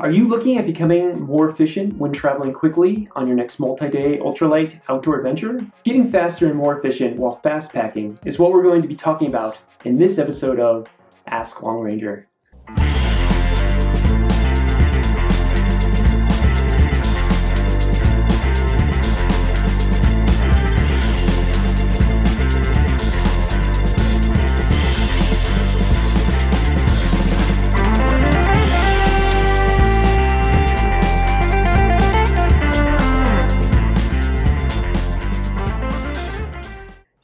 Are you looking at becoming more efficient when traveling quickly on your next multi-day ultralight outdoor adventure? Getting faster and more efficient while fast packing is what we're going to be talking about in this episode of Ask Long Ranger.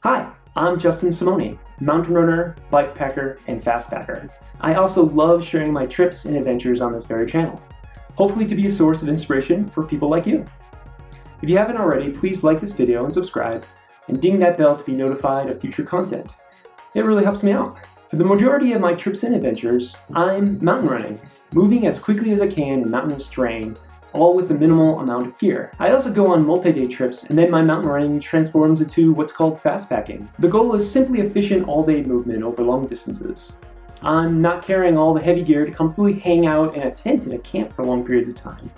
Hi, I'm Justin Simoni, mountain runner, bike packer, and fast packer. I also love sharing my trips and adventures on this very channel, hopefully to be a source of inspiration for people like you. If you haven't already, please like this video and subscribe, and ding that bell to be notified of future content. It really helps me out. For the majority of my trips and adventures, I'm mountain running, moving as quickly as I can in mountainous terrain, all with a minimal amount of gear. I also go on multi-day trips, and then my mountain running transforms into what's called fast packing. The goal is simply efficient all-day movement over long distances. I'm not carrying all the heavy gear to comfortably hang out in a tent in a camp for long periods of time.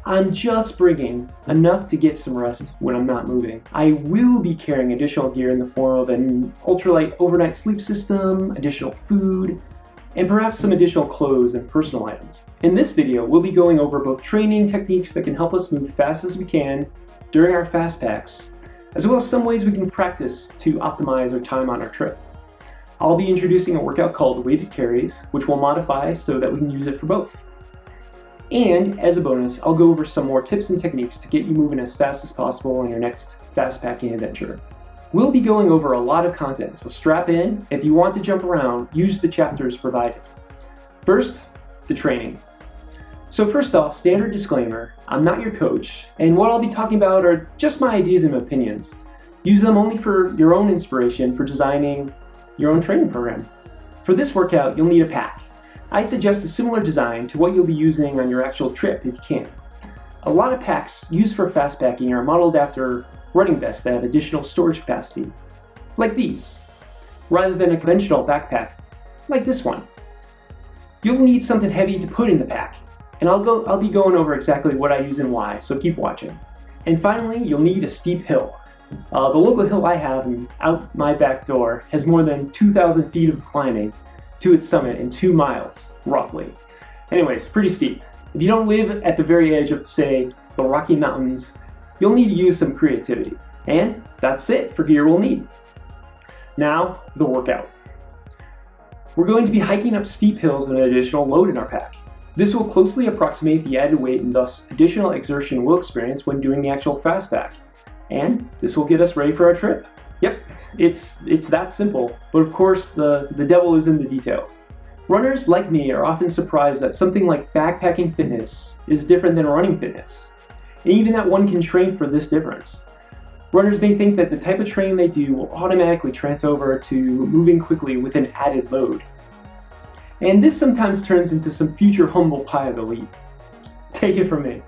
I'm just bringing enough to get some rest when I'm not moving. I will be carrying additional gear in the form of an ultralight overnight sleep system, additional food, and perhaps some additional clothes and personal items. In this video, we'll be going over both training techniques that can help us move fast as we can during our fast packs, as well as some ways we can practice to optimize our time on our trip. I'll be introducing a workout called weighted carries, which we'll modify so that we can use it for both. And as a bonus, I'll go over some more tips and techniques to get you moving as fast as possible on your next fast packing adventure. We'll be going over a lot of content, so strap in. If you want to jump around, use the chapters provided. First, the training. So first off, standard disclaimer, I'm not your coach, and what I'll be talking about are just my ideas and opinions. Use them only for your own inspiration for designing your own training program. For this workout, you'll need a pack. I suggest a similar design to what you'll be using on your actual trip if you can. A lot of packs used for fast packing are modeled after running vests that have additional storage capacity, like these, rather than a conventional backpack, like this one. You'll need something heavy to put in the pack, and I'll be going over exactly what I use and why, so keep watching. And finally, you'll need a steep hill. The local hill I have out my back door has more than 2,000 feet of climbing to its summit in 2 miles, roughly. Anyways, pretty steep. If you don't live at the very edge of, say, the Rocky Mountains, you'll need to use some creativity. And that's it for gear we'll need. Now, the workout. We're going to be hiking up steep hills with an additional load in our pack. This will closely approximate the added weight and thus additional exertion we'll experience when doing the actual fast pack. And this will get us ready for our trip. Yep, it's that simple, but of course the devil is in the details. Runners like me are often surprised that something like backpacking fitness is different than running fitness, and even that one can train for this difference. Runners may think that the type of training they do will automatically transfer over to moving quickly with an added load. And this sometimes turns into some future humble pie of the leap. Take it from me.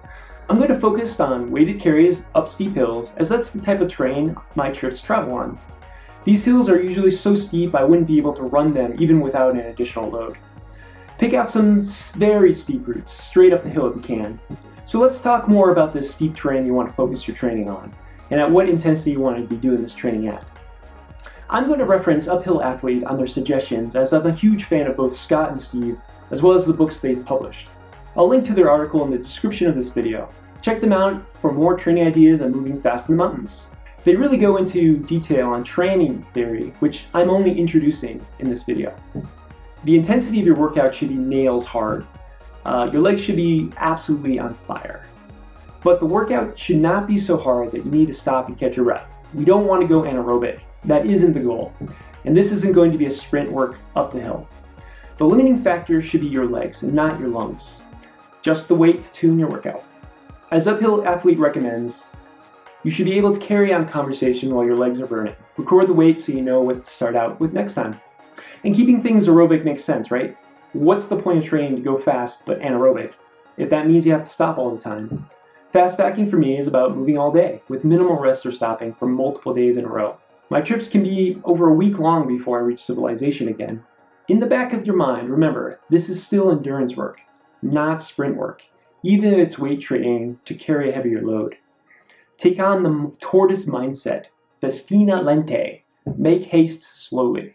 I'm going to focus on weighted carries up steep hills, as that's the type of terrain my trips travel on. These hills are usually so steep I wouldn't be able to run them even without an additional load. Pick out some very steep routes straight up the hill if you can. So let's talk more about this steep terrain you want to focus your training on, and at what intensity you want to be doing this training at. I'm going to reference Uphill Athlete on their suggestions, as I'm a huge fan of both Scott and Steve, as well as the books they've published. I'll link to their article in the description of this video. Check them out for more training ideas on moving fast in the mountains. They really go into detail on training theory, which I'm only introducing in this video. The intensity of your workout should be nails hard. Your legs should be absolutely on fire. But the workout should not be so hard that you need to stop and catch your breath. We don't want to go anaerobic. That isn't the goal. And this isn't going to be a sprint work up the hill. The limiting factor should be your legs and not your lungs. Just the weight to tune your workout. As Uphill Athlete recommends, you should be able to carry on conversation while your legs are burning. Record the weight so you know what to start out with next time. And keeping things aerobic makes sense, right? What's the point of training to go fast but anaerobic if that means you have to stop all the time? Fast packing for me is about moving all day, with minimal rest or stopping for multiple days in a row. My trips can be over a week long before I reach civilization again. In the back of your mind, remember, this is still endurance work. not sprint work, even if it's weight training to carry a heavier load. Take on the tortoise mindset, festina lente, make haste slowly.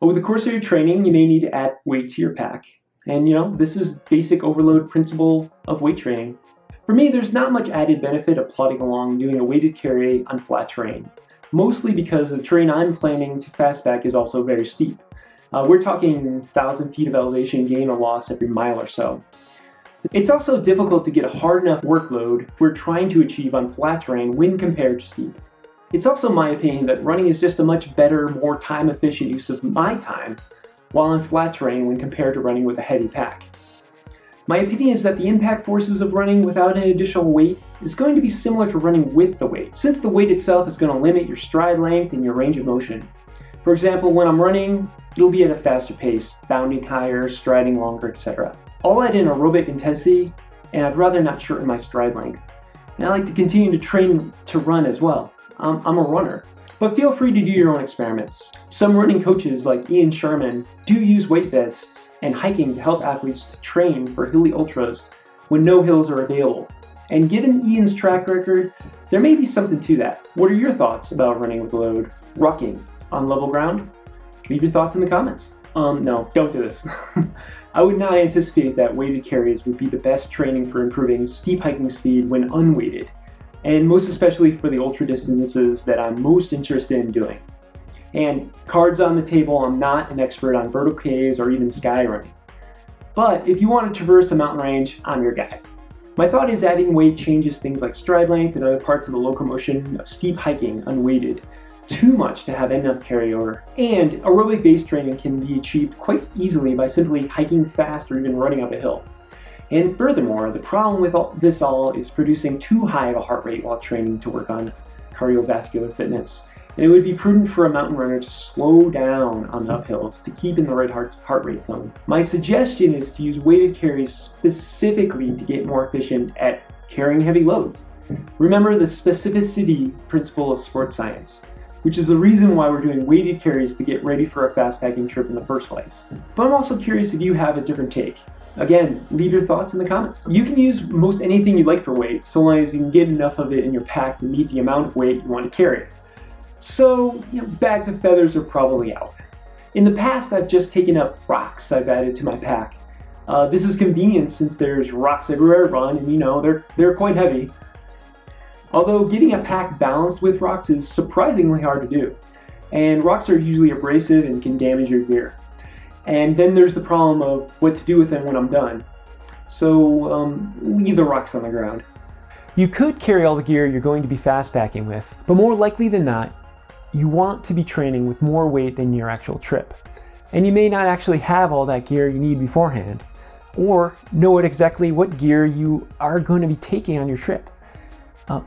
Over the course of your training, you may need to add weight to your pack. And this is basic overload principle of weight training. For me, there's not much added benefit of plodding along doing a weighted carry on flat terrain, mostly because the terrain I'm planning to fastpack is also very steep. We're talking 1,000 feet of elevation gain or loss every mile or so. It's also difficult to get a hard enough workload we're trying to achieve on flat terrain when compared to steep. It's also my opinion that running is just a much better, more time-efficient use of my time while on flat terrain when compared to running with a heavy pack. My opinion is that the impact forces of running without an additional weight is going to be similar to running with the weight, since the weight itself is going to limit your stride length and your range of motion. For example, when I'm running, it'll be at a faster pace, bounding higher, striding longer, etc. I'll add in aerobic intensity, and I'd rather not shorten my stride length. And I like to continue to train to run as well. I'm a runner. But feel free to do your own experiments. Some running coaches like Sharman do use weight vests and hiking to help athletes to train for hilly ultras when no hills are available. And given Ian's track record, there may be something to that. What are your thoughts about running with load, rucking on level ground? Leave your thoughts in the comments. No, don't do this. I would not anticipate that weighted carries would be the best training for improving steep hiking speed when unweighted, and most especially for the ultra distances that I'm most interested in doing. And cards on the table, I'm not an expert on vertical Ks or even sky running. But if you want to traverse a mountain range, I'm your guy. My thought is adding weight changes things like stride length and other parts of the locomotion of steep hiking unweighted too much to have enough carryover. And aerobic base training can be achieved quite easily by simply hiking fast or even running up a hill. And furthermore, the problem with this all is producing too high of a heart rate while training to work on cardiovascular fitness. And it would be prudent for a mountain runner to slow down on the uphills to keep in the right heart rate zone. My suggestion is to use weighted carries specifically to get more efficient at carrying heavy loads. Remember the specificity principle of sports science, which is the reason why we're doing weighted carries to get ready for a fastpacking trip in the first place. But I'm also curious if you have a different take. Again, leave your thoughts in the comments. You can use most anything you like for weight, so long as you can get enough of it in your pack to meet the amount of weight you want to carry. So, bags of feathers are probably out. In the past, I've just taken up rocks I've added to my pack. This is convenient since there's rocks everywhere I run, and they're quite heavy. Although getting a pack balanced with rocks is surprisingly hard to do, and rocks are usually abrasive and can damage your gear. And then there's the problem of what to do with them when I'm done. So leave the rocks on the ground. You could carry all the gear you're going to be fastpacking with, but more likely than not, you want to be training with more weight than your actual trip. And you may not actually have all that gear you need beforehand, or know exactly what gear you are going to be taking on your trip.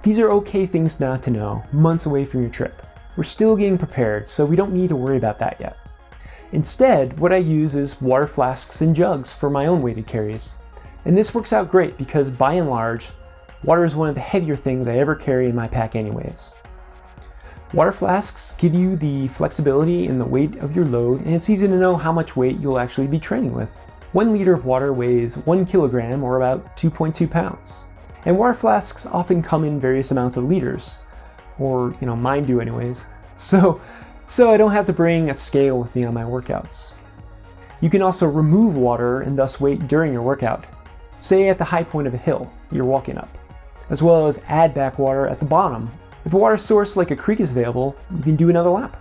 These are okay things not to know months away from your trip. We're still getting prepared, so we don't need to worry about that yet. Instead, what I use is water flasks and jugs for my own weighted carries. And this works out great because by and large, water is one of the heavier things I ever carry in my pack anyways. Water flasks give you the flexibility in the weight of your load, and it's easy to know how much weight you'll actually be training with. 1 liter of water weighs 1 kilogram or about 2.2 pounds. And water flasks often come in various amounts of liters, or mine do anyways. So I don't have to bring a scale with me on my workouts. You can also remove water and thus weight during your workout, say at the high point of a hill you're walking up, as well as add back water at the bottom. If a water source like a creek is available, you can do another lap.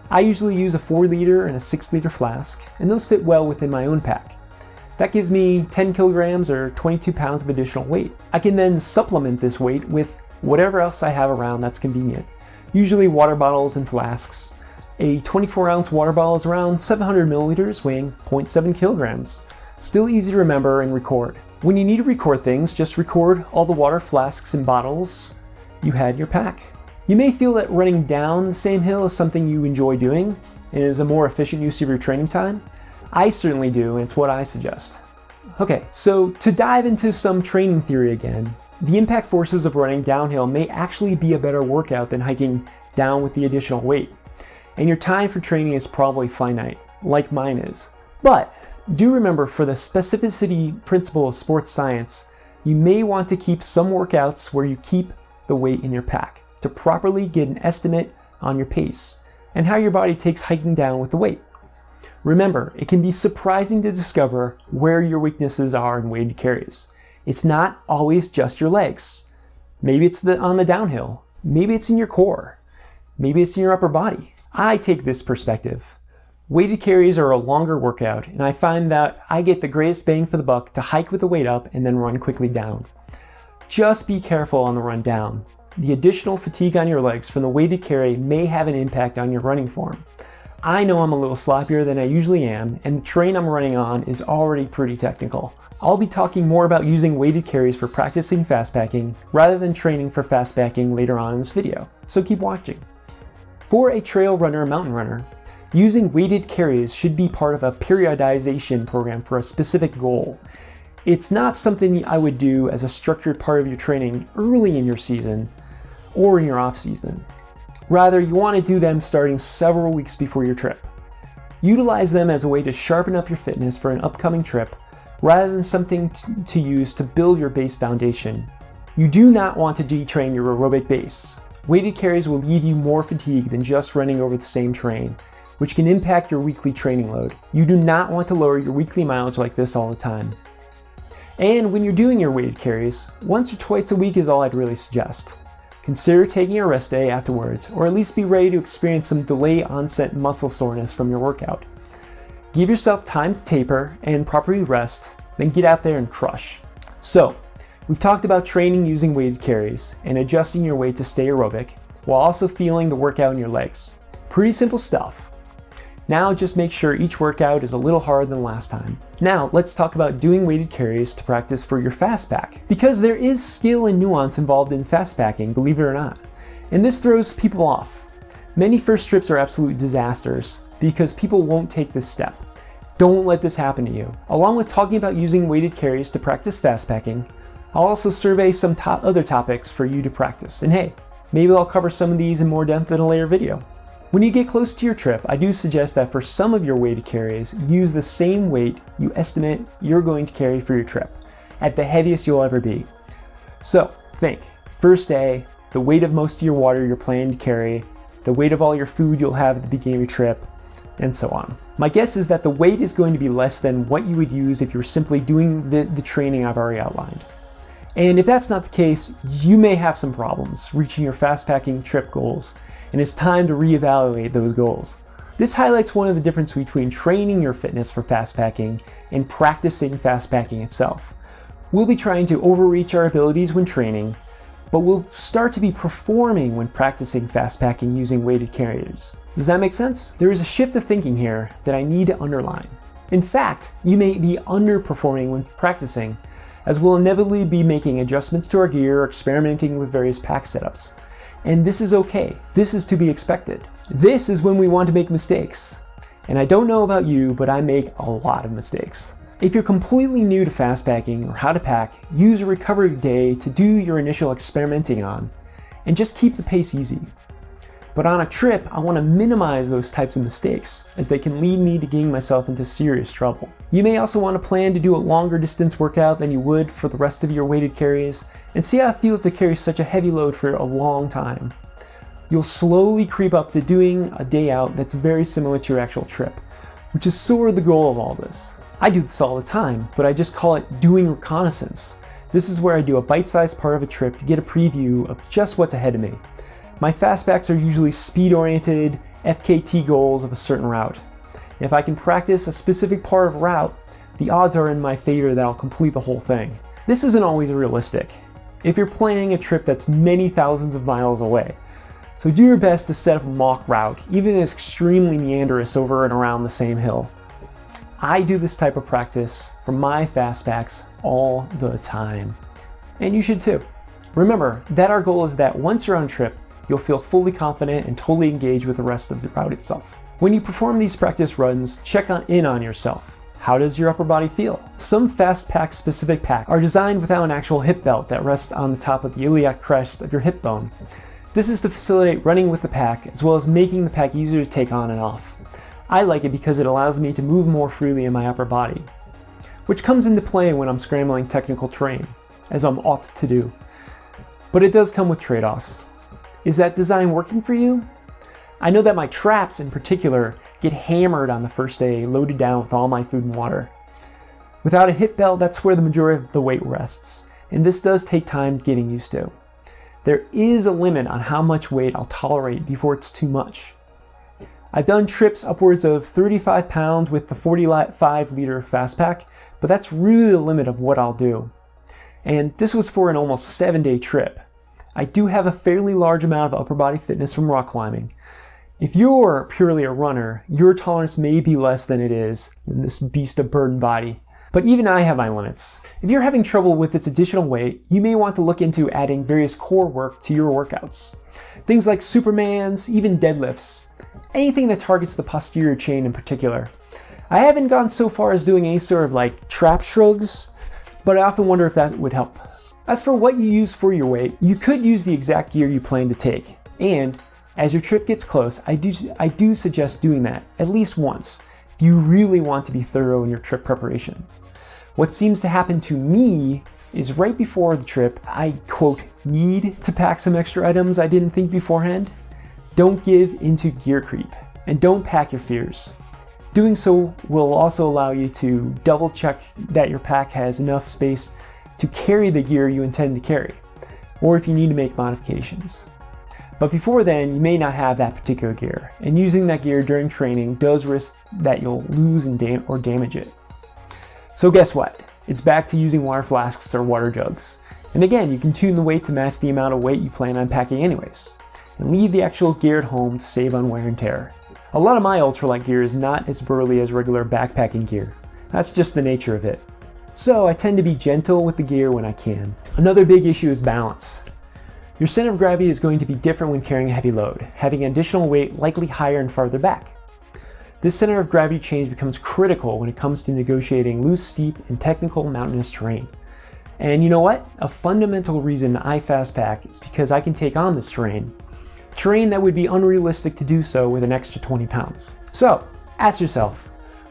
I usually use a 4 liter and a 6 liter flask, and those fit well within my own pack. That gives me 10 kilograms or 22 pounds of additional weight. I can then supplement this weight with whatever else I have around that's convenient. Usually water bottles and flasks. A 24-ounce water bottle is around 700 milliliters, weighing 0.7 kilograms. Still easy to remember and record. When you need to record things, just record all the water flasks and bottles you had in your pack. You may feel that running down the same hill is something you enjoy doing and is a more efficient use of your training time. I certainly do, and it's what I suggest. Okay, so to dive into some training theory again, the impact forces of running downhill may actually be a better workout than hiking down with the additional weight. And your time for training is probably finite, like mine is. But Do remember, for the specificity principle of sports science, you may want to keep some workouts where you keep the weight in your pack to properly get an estimate on your pace and how your body takes hiking down with the weight. Remember, it can be surprising to discover where your weaknesses are in weighted carries. It's not always just your legs. Maybe it's on the downhill. Maybe it's in your core. Maybe it's in your upper body. I take this perspective. Weighted carries are a longer workout, and I find that I get the greatest bang for the buck to hike with the weight up and then run quickly down. Just be careful on the run down. The additional fatigue on your legs from the weighted carry may have an impact on your running form. I know I'm a little sloppier than I usually am, and the terrain I'm running on is already pretty technical. I'll be talking more about using weighted carries for practicing fastpacking rather than training for fastpacking later on in this video, so keep watching. For a trail runner or mountain runner, using weighted carries should be part of a periodization program for a specific goal. It's not something I would do as a structured part of your training early in your season or in your off season. Rather, you want to do them starting several weeks before your trip. Utilize them as a way to sharpen up your fitness for an upcoming trip rather than something to use to build your base foundation. You do not want to detrain your aerobic base. Weighted carries will leave you more fatigued than just running over the same terrain, which can impact your weekly training load. You do not want to lower your weekly mileage like this all the time. And when you're doing your weighted carries, once or twice a week is all I'd really suggest. Consider taking a rest day afterwards, or at least be ready to experience some delay onset muscle soreness from your workout. Give yourself time to taper and properly rest, then get out there and crush. So, we've talked about training using weighted carries and adjusting your weight to stay aerobic while also feeling the workout in your legs. Pretty simple stuff. Now just make sure each workout is a little harder than last time. Now let's talk about doing weighted carries to practice for your fast pack, because there is skill and nuance involved in fast packing, believe it or not. And this throws people off. Many first trips are absolute disasters because people won't take this step. Don't let this happen to you. Along with talking about using weighted carries to practice fast packing, I'll also survey some other topics for you to practice. And hey, maybe I'll cover some of these in more depth in a later video. When you get close to your trip, I do suggest that for some of your weighted carries, use the same weight you estimate you're going to carry for your trip, at the heaviest you'll ever be. So think, first day, the weight of most of your water you're planning to carry, the weight of all your food you'll have at the beginning of your trip, and so on. My guess is that the weight is going to be less than what you would use if you were simply doing the training I've already outlined. And if that's not the case, you may have some problems reaching your fastpacking trip goals, and it's time to reevaluate those goals. This highlights one of the differences between training your fitness for fastpacking and practicing fastpacking itself. We'll be trying to overreach our abilities when training, but we'll start to be performing when practicing fastpacking using weighted carriers. Does that make sense? There is a shift of thinking here that I need to underline. In fact, you may be underperforming when practicing, as we'll inevitably be making adjustments to our gear or experimenting with various pack setups. And this is okay. This is to be expected. This is when we want to make mistakes. And I don't know about you, but I make a lot of mistakes. If you're completely new to fastpacking or how to pack, use a recovery day to do your initial experimenting on, and just keep the pace easy. But on a trip, I want to minimize those types of mistakes, as they can lead me to getting myself into serious trouble. You may also want to plan to do a longer distance workout than you would for the rest of your weighted carries, and see how it feels to carry such a heavy load for a long time. You'll slowly creep up to doing a day out that's very similar to your actual trip, which is sort of the goal of all this. I do this all the time, but I just call it doing reconnaissance. This is where I do a bite-sized part of a trip to get a preview of just what's ahead of me. My fastpacks are usually speed-oriented FKT goals of a certain route. And if I can practice a specific part of a route, the odds are in my favor that I'll complete the whole thing. This isn't always realistic if you're planning a trip that's many thousands of miles away. So do your best to set up a mock route, even if it's extremely meandrous over and around the same hill. I do this type of practice for my fastpacks all the time. And you should too. Remember that our goal is that once you're on trip, you'll feel fully confident and totally engaged with the rest of the route itself. When you perform these practice runs, check in on yourself. How does your upper body feel? Some fastpack specific packs are designed without an actual hip belt that rests on the top of the iliac crest of your hip bone. This is to facilitate running with the pack, as well as making the pack easier to take on and off. I like it because it allows me to move more freely in my upper body, which comes into play when I'm scrambling technical terrain, as I'm ought to do. But it does come with trade-offs. Is that design working for you? I know that my traps in particular get hammered on the first day, loaded down with all my food and water. Without a hip belt, that's where the majority of the weight rests, and this does take time getting used to. There is a limit on how much weight I'll tolerate before it's too much. I've done trips upwards of 35 pounds with the 45-liter Fastpack, but that's really the limit of what I'll do. And this was for an almost 7-day trip. I do have a fairly large amount of upper body fitness from rock climbing. If you're purely a runner, your tolerance may be less than it is in this beast of burden body. But even I have my limits. If you're having trouble with its additional weight, you may want to look into adding various core work to your workouts. Things like Supermans, even deadlifts. Anything that targets the posterior chain in particular. I haven't gone so far as doing any sort of like trap shrugs, but I often wonder if that would help. As for what you use for your weight, you could use the exact gear you plan to take. And as your trip gets close, I do suggest doing that at least once if you really want to be thorough in your trip preparations. What seems to happen to me is right before the trip, I quote, need to pack some extra items I didn't think beforehand. Don't give into gear creep and don't pack your fears. Doing so will also allow you to double check that your pack has enough space to carry the gear you intend to carry, or if you need to make modifications. But before then, you may not have that particular gear, and using that gear during training does risk that you'll lose or damage it. So guess what? It's back to using water flasks or water jugs. And again, you can tune the weight to match the amount of weight you plan on packing anyways, and leave the actual gear at home to save on wear and tear. A lot of my ultralight gear is not as burly as regular backpacking gear. That's just the nature of it. So I tend to be gentle with the gear when I can. Another big issue is balance. Your center of gravity is going to be different when carrying a heavy load, having additional weight likely higher and farther back. This center of gravity change becomes critical when it comes to negotiating loose, steep, and technical mountainous terrain. And you know what? A fundamental reason I fastpack is because I can take on this terrain that would be unrealistic to do so with an extra 20 pounds. So, ask yourself,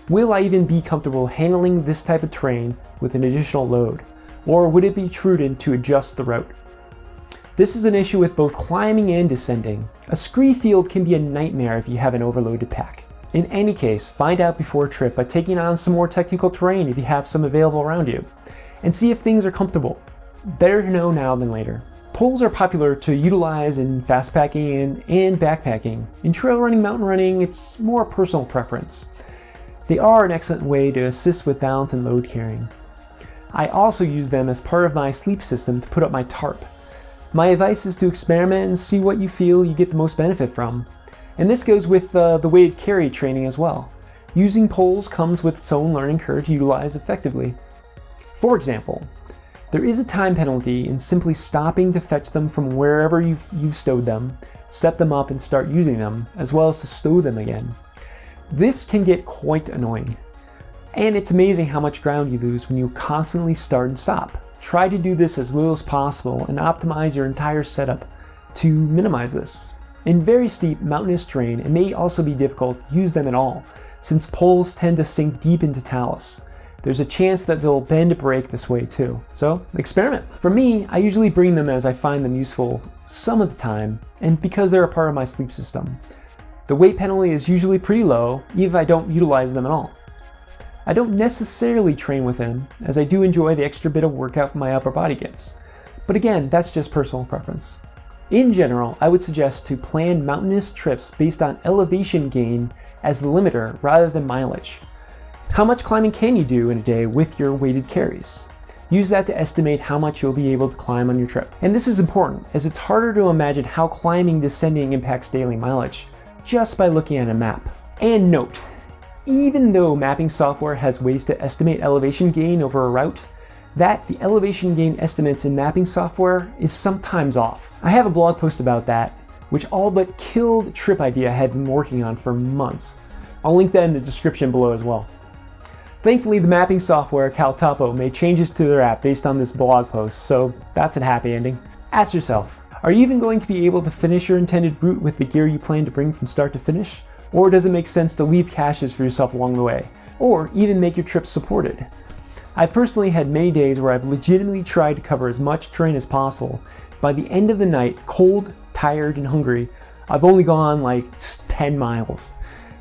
will I even be comfortable handling this type of terrain with an additional load? Or would it be prudent to adjust the route? This is an issue with both climbing and descending. A scree field can be a nightmare if you have an overloaded pack. In any case, find out before a trip by taking on some more technical terrain if you have some available around you, and see if things are comfortable. Better to know now than later. Poles are popular to utilize in fastpacking and backpacking. In trail running, mountain running, it's more a personal preference. They are an excellent way to assist with balance and load carrying. I also use them as part of my sleep system to put up my tarp. My advice is to experiment and see what you feel you get the most benefit from. And this goes with the weighted carry training as well. Using poles comes with its own learning curve to utilize effectively. For example, there is a time penalty in simply stopping to fetch them from wherever you've stowed them, set them up and start using them, as well as to stow them again. This can get quite annoying. And it's amazing how much ground you lose when you constantly start and stop. Try to do this as little as possible and optimize your entire setup to minimize this. In very steep mountainous terrain, it may also be difficult to use them at all, since poles tend to sink deep into talus. There's a chance that they'll bend or break this way too. So experiment. For me, I usually bring them as I find them useful some of the time, and because they're a part of my sleep system. The weight penalty is usually pretty low, even if I don't utilize them at all. I don't necessarily train with them, as I do enjoy the extra bit of workout my upper body gets. But again, that's just personal preference. In general, I would suggest to plan mountainous trips based on elevation gain as the limiter rather than mileage. How much climbing can you do in a day with your weighted carries? Use that to estimate how much you'll be able to climb on your trip. And this is important, as it's harder to imagine how climbing descending impacts daily mileage just by looking at a map. And note, even though mapping software has ways to estimate elevation gain over a route, the elevation gain estimates in mapping software is sometimes off. I have a blog post about that, which all but killed a trip idea I had been working on for months. I'll link that in the description below as well. Thankfully, the mapping software Caltopo made changes to their app based on this blog post, so that's a happy ending. Ask yourself, are you even going to be able to finish your intended route with the gear you plan to bring from start to finish? Or does it make sense to leave caches for yourself along the way? Or even make your trips supported? I've personally had many days where I've legitimately tried to cover as much terrain as possible. By the end of the night, cold, tired, and hungry, I've only gone like 10 miles.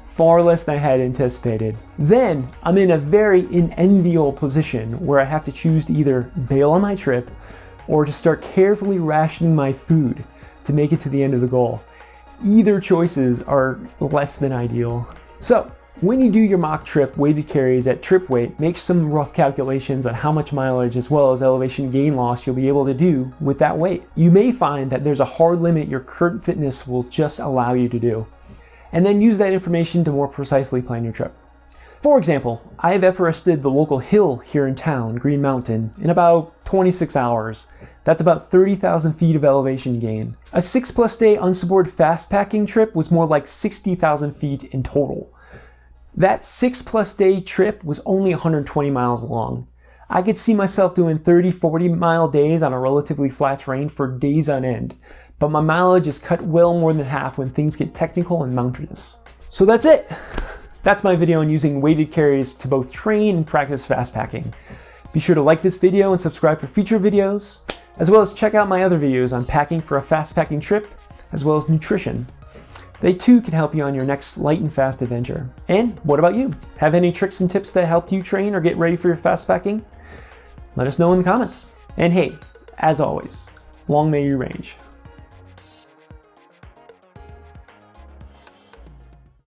Far less than I had anticipated. Then I'm in a very unenviable position where I have to choose to either bail on my trip or to start carefully rationing my food to make it to the end of the goal. Either choices are less than ideal. So when you do your mock trip weighted carries at trip weight, make some rough calculations on how much mileage as well as elevation gain loss you'll be able to do with that weight. You may find that there's a hard limit your current fitness will just allow you to do, and then use that information to more precisely plan your trip. For example, I have Everested the local hill here in town, Green Mountain, in about 26 hours. That's about 30,000 feet of elevation gain. A 6+ day unsupported Fastpacking trip was more like 60,000 feet in total. That 6+ day trip was only 120 miles long. I could see myself doing 30-40 mile days on a relatively flat terrain for days on end, but my mileage is cut well more than half when things get technical and mountainous. So that's it! That's my video on using weighted carries to both train and practice fastpacking. Be sure to like this video and subscribe for future videos, as well as check out my other videos on packing for a fastpacking trip, as well as nutrition. They too can help you on your next light and fast adventure. And what about you? Have any tricks and tips that helped you train or get ready for your fastpacking? Let us know in the comments. And hey, as always, long may you range.